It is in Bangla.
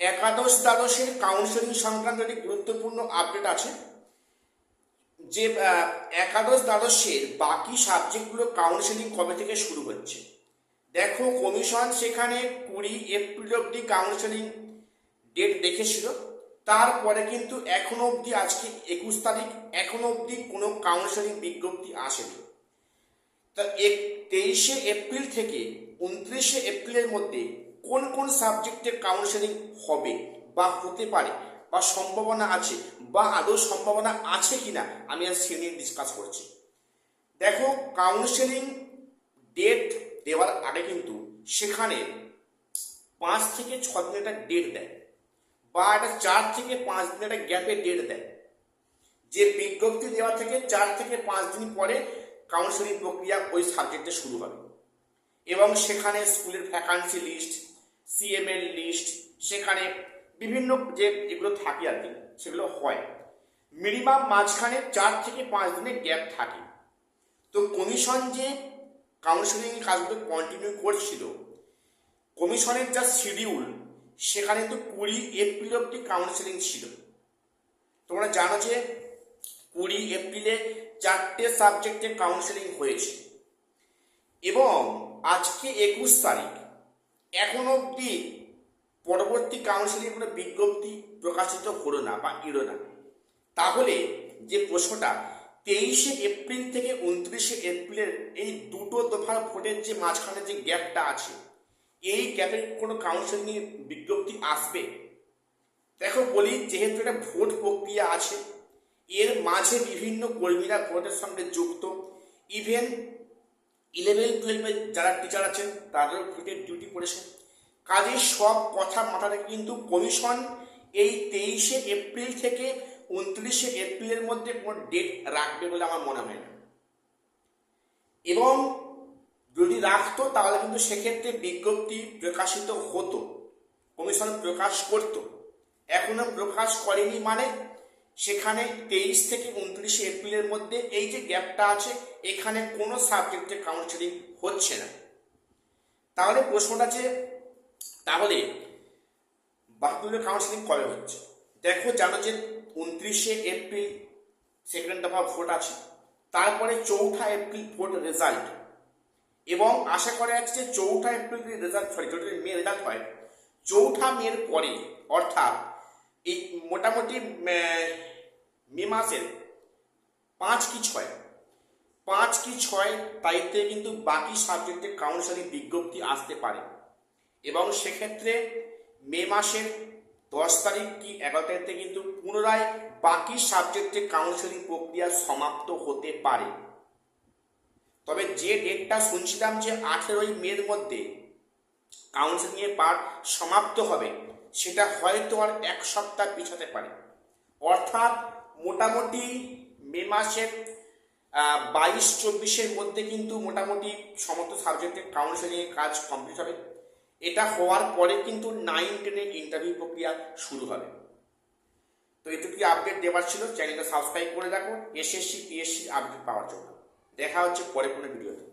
একাদশ দ্বাদশের কাউন্সেলিং সংক্রান্ত একটি গুরুত্বপূর্ণ আপডেট আছে যে একাদশ দ্বাদশের বাকি সাবজেক্টগুলো কাউন্সেলিং কবে থেকে শুরু হচ্ছে। দেখো, কমিশন সেখানে 20 এপ্রিল অবধি কাউন্সেলিং ডেট দেখেছিল, তারপরে কিন্তু এখনো অবধি আজকে 21 তারিখ, এখনো অবধি কোনো কাউন্সেলিং বিজ্ঞপ্তি আসেনি। তা 23 এপ্রিল থেকে 29 এপ্রিলের মধ্যে কোন কোন সাবজেক্টের কাউন্সেলিং হবে বা হতে পারে বা সম্ভাবনা আছে বা আদৌ সম্ভাবনা আছে কিনা আমি আজ সে নিয়ে ডিসকাস করছি। দেখো, কাউন্সেলিং ডেট দেওয়ার আগে কিন্তু সেখানে 5 থেকে 6 দিন একটা ডেট দেয় বা একটা 4 থেকে 5 দিন একটা গ্যাপে ডেট দেয়, যে বিজ্ঞপ্তি দেওয়া থেকে 4 থেকে 5 দিন পরে কাউন্সেলিং প্রক্রিয়া ওই সাবজেক্টে শুরু হবে এবং সেখানে স্কুলের ভ্যাকান্সি লিস্ট, সিএমএল লিস্ট, সেখানে বিভিন্ন যে এগুলো থাকে আর কি সেগুলো হয়। মিনিমাম মাঝখানে 4 থেকে 5 দিনের গ্যাপ থাকে। তো কমিশন যে কাউন্সেলিং কাজগুলো কন্টিনিউ করছিল, কমিশনের যা শিডিউল সেখানে তো 20 এপ্রিল অব্দি কাউন্সেলিং ছিল। তোমরা জানো যে 20 এপ্রিলে 4টে সাবজেক্টে কাউন্সেলিং হয়েছে এবং আজকে 21 তারিখ, এখন অবধি পরবর্তী কাউন্সিলিং কোনো বিজ্ঞপ্তি প্রকাশিত হলো না বা এলো না। তাহলে যে প্রশ্নটা, 23 এপ্রিল থেকে 29 এপ্রিলের এই দুটো দফার ভোটের যে মাঝখানে যে গ্যাপটা আছে, এই গ্যাপের কোনো কাউন্সিলিং বিজ্ঞপ্তি আসবে? দেখো বলি, যেহেতু একটা ভোট প্রক্রিয়া আছে, এর মাঝে বিভিন্ন কর্মীরা ভোটের সঙ্গে যুক্ত, ইভেন 11-12 যারা টিচার আছেন তাদেরও ভোটের ডিউটি পড়েছে। কাজে সব কথা মাথায় রেখে কিন্তু কমিশন এই 23 এপ্রিল থেকে 29 এপ্রিলের মধ্যে কোনো ডেট রাখবে বলে আমার মনে হয় না, এবং যদি রাখতো তাহলে কিন্তু সেক্ষেত্রে বিজ্ঞপ্তি প্রকাশিত হতো, কমিশন প্রকাশ করত। এখনো প্রকাশ করেনি, মানে সেখানে 23 থেকে 29 এপ্রিলের মধ্যে এই যে গ্যাপটা আছে, এখানে কোনো সাবজেক্টে কাউন্সেলিং হচ্ছে না। তাহলে প্রশ্নটা যে তাহলে বাকিগুলোর কাউন্সেলিং কবে হচ্ছে? দেখো, জানো যে 29 এপ্রিল সেকেন্ড দফা ভোট আছে, তারপরে 4 এপ্রিল ভোট রেজাল্ট, এবং আশা করা যাচ্ছে যে 4 এপ্রিল রেজাল্ট, যদি মে রেজাল্ট হয় 4 মের পরে, অর্থাৎ এই মোটামুটি মে মাসের 5 কি 6 তারিখে কিন্তু বাকি সাবজেক্টের কাউন্সেলিং বিজ্ঞপ্তি আসতে পারে, এবং সেক্ষেত্রে মে মাসের 10 তারিখ কি 11 তারিখে কিন্তু পুনরায় বাকি সাবজেক্টের কাউন্সেলিং প্রক্রিয়া সমাপ্ত হতে পারে। তবে যে ডেটটা শুনছিলাম যে 18 মের মধ্যে কাউন্সেলিং এর পার্ট সমাপ্ত হবে, সেটা হয়তো আর 1 সপ্তাহ পিছাতে পারে। অর্থাৎ মোটামুটি মে মাসের 22-24-এর মধ্যে কিন্তু মোটামুটি সমস্ত সাবজেক্টের কাউন্সেলিং কাজ কমপ্লিট হবে। এটা হওয়ার পরে কিন্তু 9-10-এর ইন্টারভিউ প্রক্রিয়া শুরু হবে। তো এটুকুই আপডেট দেওয়ার ছিল। চ্যানেলটা সাবস্ক্রাইব করে রাখো এসএসসি পিএসসি আপডেট পাওয়ার জন্য। দেখা হচ্ছে পরে কোনো ভিডিওতে।